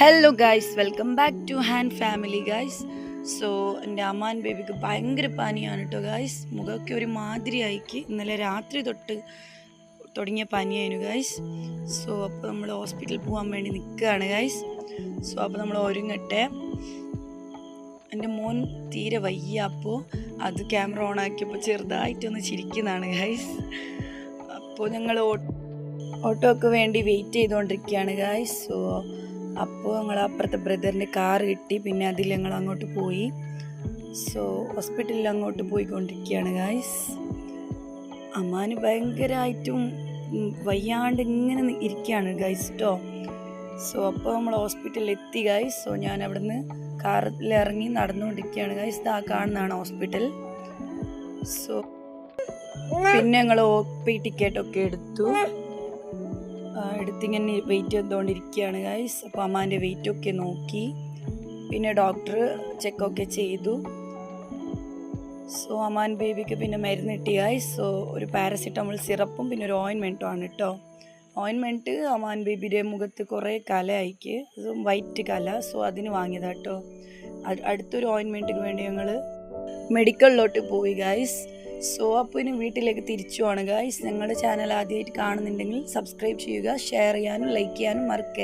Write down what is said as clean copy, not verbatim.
Hello guys, welcome back to hand family guys. So എൻ്റെ അമ്മാൻ ബേബിക്ക് ഭയങ്കര പനിയാണ് കേട്ടോ ഗൈസ്. മുഖമൊക്കെ ഒരു മാതിരി ആയിക്ക്. ഇന്നലെ രാത്രി തൊട്ട് തുടങ്ങിയ പനിയായിരുന്നു ഗൈസ്. സോ അപ്പോൾ നമ്മൾ ഹോസ്പിറ്റലിൽ പോകാൻ വേണ്ടി നിൽക്കുകയാണ് ഗൈസ്. സോ അപ്പോൾ നമ്മൾ ഒരുങ്ങട്ടെ. എൻ്റെ മോൻ തീരെ വയ്യ, അപ്പോൾ അത് ക്യാമറ ഓൺ ആക്കിയപ്പോൾ ചെറുതായിട്ടൊന്ന് ചിരിക്കുന്നതാണ് ഗൈസ്. അപ്പോൾ ഞങ്ങൾ ഓട്ടോക്ക് വേണ്ടി വെയിറ്റ് ചെയ്തുകൊണ്ടിരിക്കുകയാണ് ഗൈസ്. സോ അപ്പോൾ ഞങ്ങൾ അപ്പുറത്തെ ബ്രദറിൻ്റെ കാർ കിട്ടി, പിന്നെ അതിൽ ഞങ്ങൾ അങ്ങോട്ട് പോയി. സോ ഹോസ്പിറ്റലിൽ അങ്ങോട്ട് പോയിക്കൊണ്ടിരിക്കുകയാണ് ഗൈസ്. അമ്മാന് ഭയങ്കരമായിട്ടും വയ്യാണ്ട് ഇങ്ങനെ ഇരിക്കുകയാണ് ഗൈസ് കേട്ടോ. സോ അപ്പോൾ നമ്മൾ ഹോസ്പിറ്റലിൽ എത്തി ഗൈസ്. സോ ഞാൻ അവിടുന്ന് കാറിൽ ഇറങ്ങി നടന്നുകൊണ്ടിരിക്കുകയാണ് ഗൈസ്. ഇതാ കാണുന്നതാണ് ഹോസ്പിറ്റൽ. സോ പിന്നെ ഞങ്ങൾ OP ടിക്കറ്റൊക്കെ എടുത്തിങ്ങനെ വെയിറ്റ് ചെയ്തുകൊണ്ടിരിക്കുകയാണ് ഗൈസ്. അപ്പോൾ അമ്മാൻ്റെ വെയിറ്റൊക്കെ നോക്കി, പിന്നെ ഡോക്ടർ ചെക്കൊക്കെ ചെയ്തു. സോ അമ്മാൻ ബേബിക്ക് പിന്നെ മരുന്ന് കിട്ടി ഗൈസ്. സോ ഒരു പാരസിറ്റമോൾ സിറപ്പും പിന്നെ ഒരു ഓയിൻമെൻറ്റും ആണ് കേട്ടോ. ഓയിൻമെൻറ്റ് അമ്മാൻ ബേബിയുടെ മുഖത്ത് കുറേ കല അയക്ക്, വൈറ്റ് കല. സോ അതിന് വാങ്ങിയതാണ് കേട്ടോ. അടുത്തൊരു ഓയിൻമെൻറ്റിന് വേണ്ടി ഞങ്ങൾ മെഡിക്കലിലോട്ട് പോയി ഗൈസ്. സോ അപ്പോൾ ഇനി വീട്ടിലേക്ക് തിരിച്ചു പോവാണ് ഗൈസ്. ഞങ്ങളുടെ ചാനൽ ആദ്യമായിട്ട് കാണുന്നുണ്ടെങ്കിൽ സബ്സ്ക്രൈബ് ചെയ്യുക, ഷെയർ ചെയ്യാനും ലൈക്ക് ചെയ്യാനും മറക്കരുത്.